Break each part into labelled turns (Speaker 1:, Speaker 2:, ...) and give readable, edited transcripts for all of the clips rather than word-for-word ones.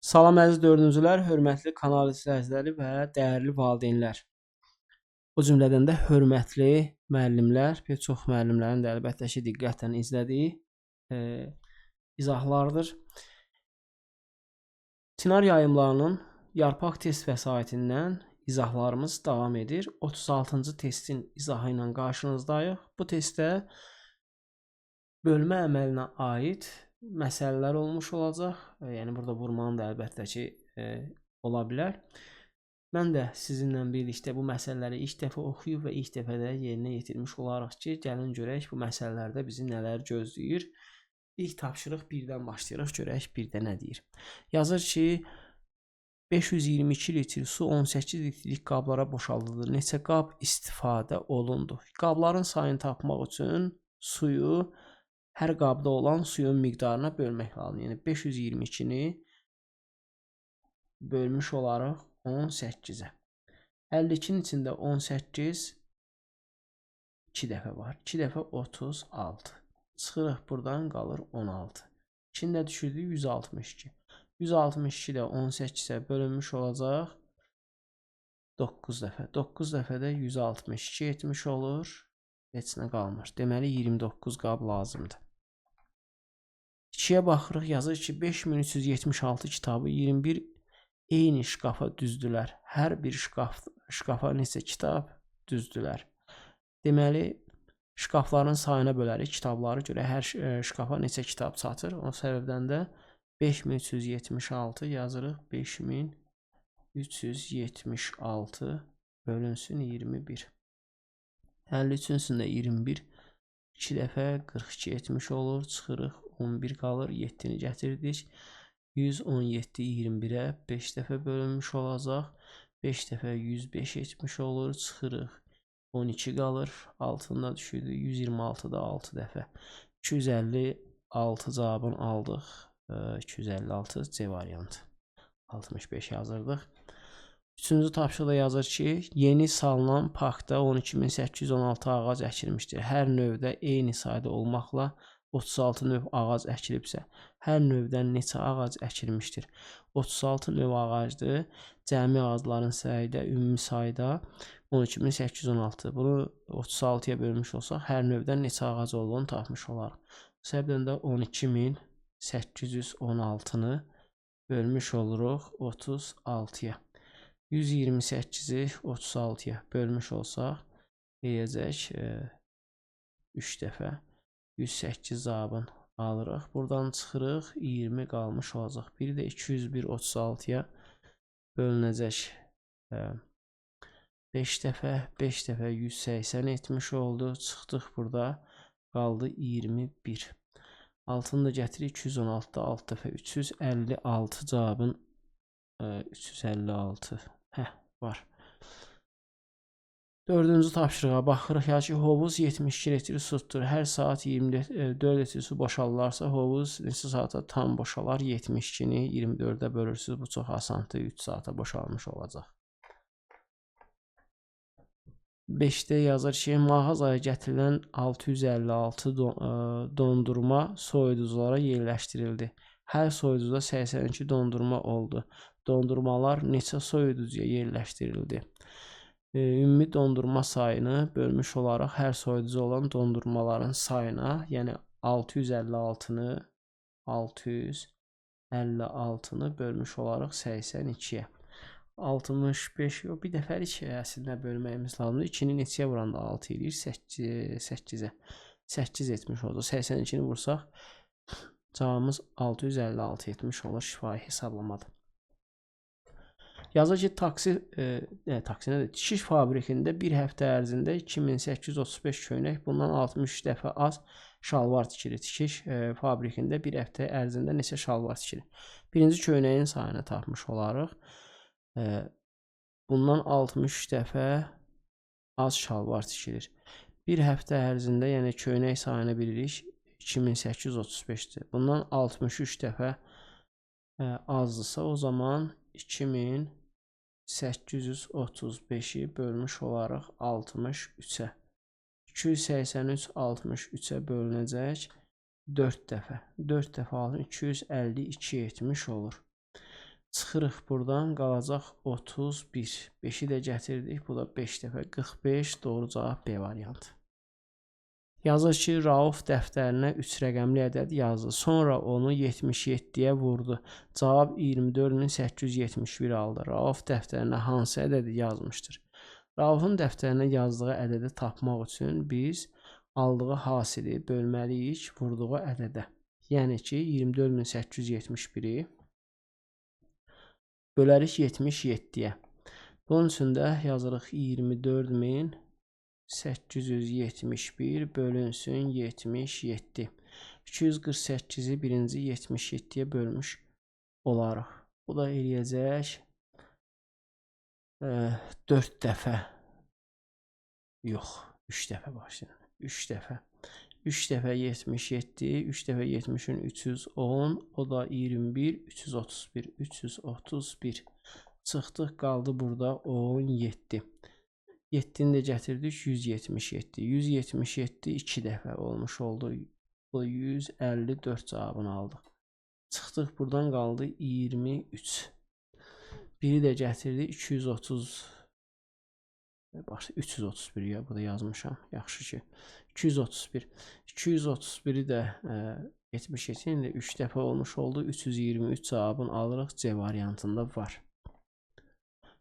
Speaker 1: Salam əziz dördüncülər, hörmətli kanal izləyiciləri və dəyərli valideynlər. O cümlədən də hörmətli müəllimlər, bir çox müəllimlərin də əlbəttə ki, diqqətlə izlədiyi izahlardır. Çinar yayımlarının yarpaq test vəsaitindən izahlarımız davam edir. 36-cı testin izahı ilə qarşınızdayıq. Bu testdə bölmə əməlinə aid məsələlər olmuş olacaq. Yəni burada vurmanın da əlbəttə ki, ola bilər. Mən də sizinlə birlikdə bu məsələləri ilk dəfə oxuyub və ilk dəfə də yerinə yetirmiş olaraq ki, gəlin görək bu məsələlərdə bizi nələr gözləyir. İlk tapşırıq 1-dən başlayırıq, görək 1-də nə deyir. Yazır ki, 522 litr su 18 litrlik qablara boşaldılır. Neçə qab istifadə olundu? Qabların sayını tapmaq üçün suyu hər qabda olan suyun miqdarına bölmək lazımdır. Yəni 522-ni bölmüş olaraq 18-ə. 52-nin içində 18 2 dəfə var. 2 dəfə 36. Çıxırıq buradan qalır 16. 2-ni də düşürdük 162. 162 də 18-ə bölünmüş olacaq 9 dəfə. 9 dəfə də 162 etmiş olur. Heç nə qalmır. Deməli 29 qab lazımdır. 2-yə baxırıq, yazır ki 5376 kitabı 21 eyni şkafa düzdülər. Hər bir şkafa neçə kitab düzdülər. Deməli, şkafların sayına bölərik kitabları görə hər şkafa neçə kitab çatır. O səbəbdən də 5376 yazırıq. 5376 bölünsün 21. 53-ün də 21 2 dəfə 42 etmiş olur. Çıxırıq 11 qalır. 7-ni gətirdik. 117 21-ə 5 dəfə bölünmüş olacaq. 5 dəfə 105 etmiş olur. Çıxırıq 12 qalır. Altında düşürdük. 126 da 6 dəfə. 256 cavabını aldıq. 256 C variantı. 65 yazırdıq. Üçüncü tapşırıqda yazır ki, yeni salınan parkda 12816 ağac əkilmişdir. Hər növdə eyni sayda olmaqla 36 növ ağac əkilibsə, hər növdən neçə ağac əkilmişdir? 36 növ ağacdır. Cəmi ağacların sayda, ümumi sayda 12816. Bunu 36-ya bölmüş olsaq, hər növdən neçə ağac olduğunu tapmış olarıq. Səbəbdən də 12816-nı bölmüş oluruq 36-ya. 128-i 36-ya bölmüş olsaq, deyəcək 3 dəfə 108 cavabını alırıq. Buradan çıxırıq 20 qalmış olacaq. Bir də 201 36-ya bölünəcək 5 dəfə 180 etmiş oldu. Çıxdıq burada qaldı 21. Altını da gətirik 216-da 6 dəfə 356 cavabın 356 var. Dördüncü tapşırığa baxırıq. Ya ki, hovuz 72 litr su tutur. Hər saat 24 litr su boşalırlarsa, hovuz neçə saata tam boşalar? 72-ni 24-də bölürsünüz. Bu çox asandır. 3 saata boşalmış olacaq. 5-də yazır ki, mağazaya gətirilən 656 dondurma soyuduculara yerləşdirildi. Hər soyuducuda 82 dondurma oldu. Dondurmalar neçə soyuducuya yerləşdirildi? Ümumi dondurma sayını bölmüş olaraq hər soyuducu olan dondurmaların sayına, yəni 656-nı bölmüş olaraq 82-yə. 65, bir dəfəlik əslində bölməyimiz lazımdır. 2-ni neçəyə vuranda 6 edir? 8-ə. 8 etmiş olacaq. 82-ni vursaq, cavabımız 656 etmiş olur. Şifahi hesablamadır. Yazır ki, tikiş fabrikində bir həftə ərzində 2835 köynək, bundan 60 dəfə az şalvar tikilir. Tikiş fabrikində bir həftə ərzində neçə şalvar tikilir? Birinci köynəyin sayını tapmış olarıq. Bundan 60 dəfə az şalvar tikilir. Bir həftə ərzində, yəni köynək sayını bilirik, 2835-dir. Bundan 63 dəfə azdırsa, o zaman 2835-i bölmüş olaraq 63-ə. 283 63-ə bölünəcək 4 dəfə. 4 dəfə 252 etmiş olur. Çıxırıq buradan, qalacaq 31. 5-i də gətirdik. Bu da 5 dəfə 45. Doğru cavab B variantı. Yazır ki, Rauf dəftərinə 3 rəqəmli ədəd yazdı. Sonra onu 77-yə vurdu. Cavab 24871 aldı. Rauf dəftərinə hansı ədədi yazmışdır? Raufun dəftərinə yazdığı ədədi tapmaq üçün biz aldığı hasili bölməliyik vurduğu ədədə. Yəni ki, 24871-i bölərik 77-yə. Bunun üçün də yazırıq 24871 bölünsün 77. 248-i birinci 77-yə bölmüş olarıq. Bu da eləyəcək 4 dəfə. Yox, 3 dəfə başlayın. 3 dəfə. 3 dəfə 77, 3 dəfə 70-in 310, o da 21, 331, 331. Çıxdıq, qaldı burada 17. 7-ni də gətirdik, 177. 177 2 dəfə olmuş oldu. Bu 154 cavabını aldıq. Çıxdıq, buradan qaldı 23. Biri də gətirdik, 331 ya, burada yazmışam. Yaxşı ki. 231. 231-i də 77-nin də 3 dəfə olmuş oldu. 323 cavabını alırıq. C variantında var.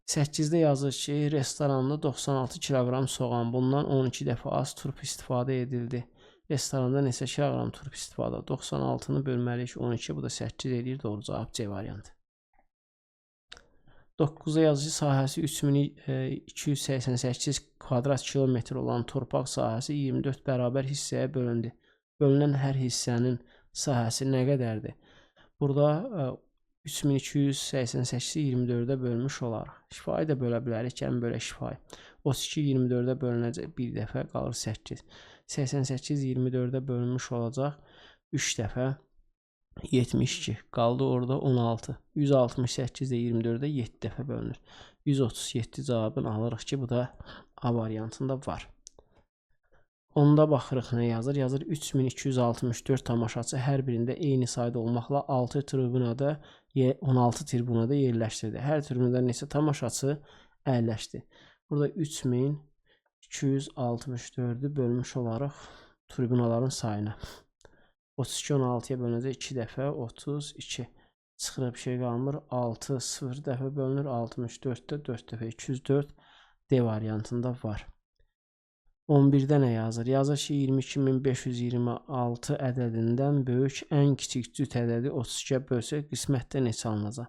Speaker 1: 8-də yazır ki, restoranda 96 kiloqram soğan, bundan 12 dəfə az turp istifadə edildi. Restoranda neçə kiloqram turp istifadə? 96-nı bölməliyik 12, bu da 8 edir. Doğru cavab C variantı. 9-da yazıcı sahəsi 3288 kvadrat kilometr olan torpaq sahəsi 24 bərabər hissəyə bölündü. Bölünən hər hissənin sahəsi nə qədərdir? Burada 3288-i 24-də bölmüş olaraq. Şifayı da bölə bilərik. Gəlin bölək şifayı. 32 24-də bölünəcək. Bir dəfə qalır 8. 88 24-də bölünmüş olacaq. 3 dəfə 72. Qaldı orada 16. 168 də 24-də 7 dəfə bölünür. 137 cavabını alırıq ki, bu da A variantında var. Onda baxırıq nə yazır? Yazır 3264 tamaşaçı hər birində eyni sayda olmaqla 16 tribunada yerləşdirdi. Hər tribunada neçə tamaşaçı əyləşdi? Burada 3264-ü bölmüş olaraq tribunaların sayına. 32 16-ya bölünəcək 2 dəfə 32. Çıxırıq bir şey qalmır. 6 0 dəfə bölünür. 64-də 4 dəfə 204 D variantında var. 11-də nə yazır? Yazır ki, 22526 ədədindən böyük ən kiçik cüt ədədi 32-yə bölsək qismətdə neçə alınacaq?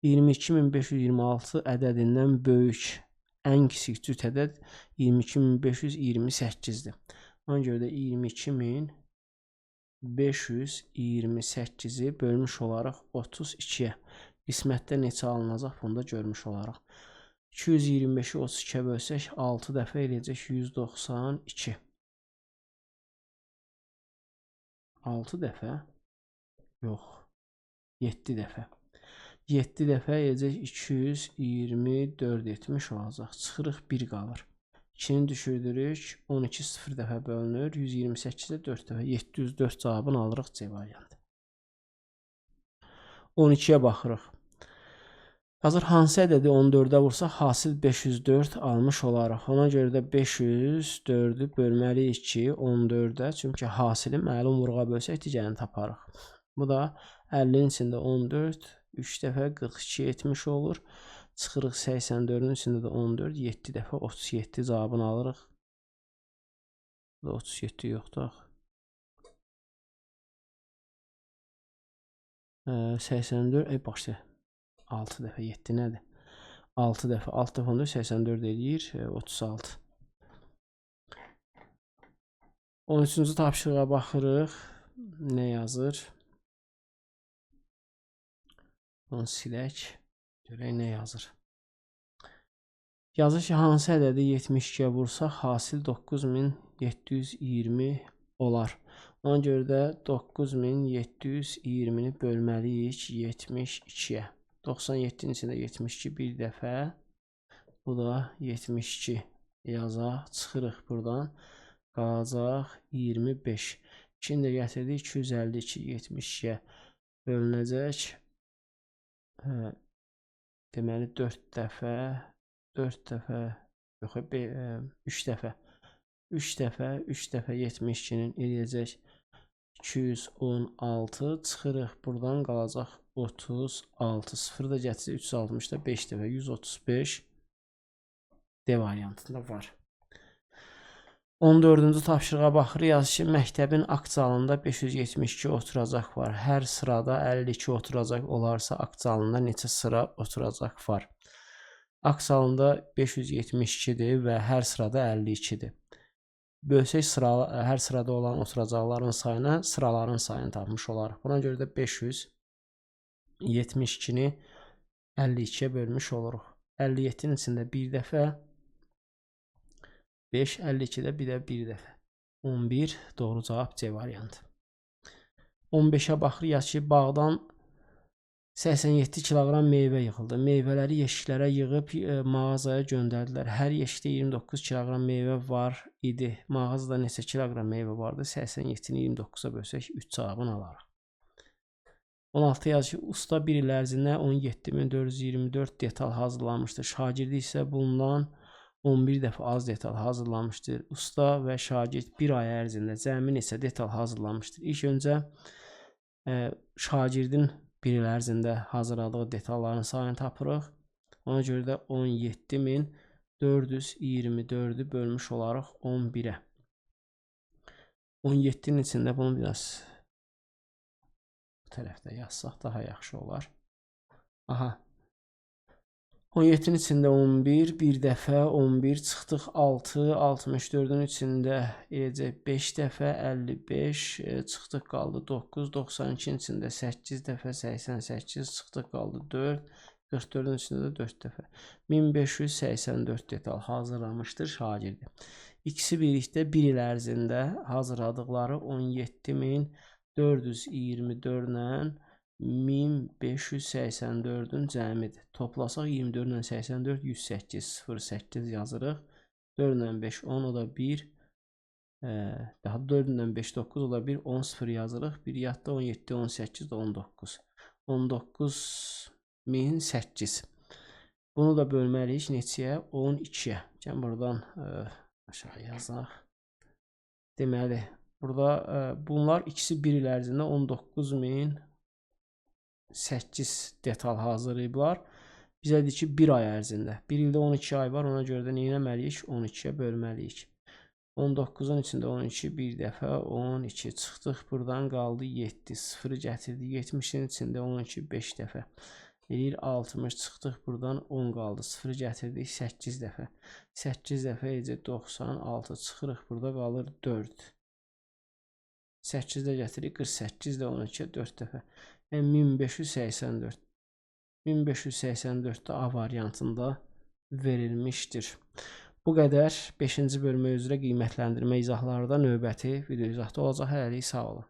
Speaker 1: 22526 ədədindən böyük ən kiçik cüt ədəd 22528-dir. Ona görə də 22528-i bölmüş olaraq 32-yə qismətdə neçə alınacaq? Bunu da görmüş olaraq. 225-i 32-yə bölsək 6 dəfə eləyəcək 192. 6 dəfə? Yox. 7 dəfə. 7 dəfə eləyəcək 224 etmiş olacaq. Çıxırıq 1 qalır. 2-ni düşürdürük. 12 0 dəfə bölünür. 128-də 4 dəfə. 704 cavabını alırıq C variantı. 12-yə baxırıq. Yazır hansı ədədi 14-ə vursa hasil 504 almış olaraq. Ona görə də 504-ü bölməliyik ki 14-ə. Çünki hasili məlum vurğa bölsək digərini taparıq. Bu da 50-nin içində 14 3 dəfə 42 etmiş olur. Çıxırıq 84-ün içində də 14 7 dəfə 37 cavabını alırıq. Bu da 37 yoxdur. 84 başlayır. 6 dəfə 7 nədir? 6 dəfə 6 dəfə 14 84 eləyir 36. 13-cü tapşırığa baxırıq. Nə yazır? Bunu silək. Görək nə yazır. Yazır ki, hansı ədədi 72-yə vursa hasil 9720 olar. Ona görə də 9720-ni bölməliyik 72-yə. 97-nin içində 72 bir dəfə. Bu da 72 yazaq. Çıxırıq buradan. Qalacaq 25. 2-ni də gətirdik. 252 72-yə bölünəcək. deməli 4 dəfə, 4 dəfə, yox, 3 dəfə. 3 dəfə, 3 dəfə 72-nin eləyəcək 216, çıxırıq buradan qalacaq 36. 0 da gətirsə 360-da 5 dəfə 135 D variantında var. 14-cü tapşırığa baxırıq. Yaz ki, məktəbin akt zalında 572 oturacaq var. Hər sırada 52 oturacaq olarsa, akt zalında neçə sıra oturacaq var? Akt zalında 572-dir və hər sırada 52-dir. Bölsək hər sırada olan oturacaqların sayına, sıraların sayını tapmış olarıq. Buna görə də 572-ni 52-yə bölmüş oluruq. 57-nin içində bir dəfə, 5, 52-də bir də bir dəfə. 11, doğru cavab C variantı. 15-ə baxırıq. Yaz ki, bağdan 87 kiloqram meyvə yığıldı. Meyvələri yeşiklərə yığıb mağazaya göndərdilər. Hər yeşikdə 29 kiloqram meyvə var idi. Mağazada neçə kiloqram meyvə vardı? 87-ni 29-a bölsək 3 cavabını alarıq. 16 yaz ki, usta bir il ərzində 17.424 detal hazırlamışdır. Şagirdi isə bundan 11 dəfə az detal hazırlamışdır. Usta və şagird bir ay ərzində cəmi neçə detal hazırlamışdır? İlk öncə şagirdin bir il ərzində hazırladığı detalların sayını tapırıq. Ona görə də 17.424-ü bölmüş olaraq 11-ə. 17-nin içində bunu biraz bu tərəfdə yazsaq daha yaxşı olar. Aha. 17-nin içində 11, bir dəfə 11, çıxdıq 6, 64-ün içində eləcək 5 dəfə 55, çıxdıq qaldı 9, 92-nin içində 8 dəfə 88, çıxdıq qaldı 4, 44-ün içində də 4 dəfə. 1584 detal hazırlamışdır şagirdi. İkisi birlikdə bir il ərzində hazırladıqları 17.424-lə 1584-ün cəmidir. Toplasaq 24 ilə 84 108 08 yazırıq. 4 ilə 5 10 o da 1. Daha 4 ilə 5 9 o da 1 10 0 yazırıq. Bir yadda 17 18 də 19. 19008. Bunu da bölməliyik neçəyə? 12-yə. Gəlin buradan aşağı yazaq. Deməli, burada bunlar ikisi bir il ərzində 19008 detal hazırlayıblar. Bizə deyir ki, bir ay ərzində. Bir ildə 12 ay var, ona görə də nə etməliyik? 12-yə bölməliyik. 19-un içində 12 bir dəfə, 12 çıxdıq. Buradan qaldı 7, 0 gətirdik. 70-in içində 12 5 dəfə. Eləyir 60, çıxdıq. Buradan 10 qaldı. 0 gətirdik 8 dəfə. 8 dəfə eləcək 96, çıxırıq. Burada qalır 4. 8-də gətirik 48 də 12-yə 4 dəfə. 1584. 1584-də A variantında verilmişdir. Bu qədər 5-ci bölmə üzrə qiymətləndirmə izahları da növbəti video izahda olacaq. Hələlik sağ olun.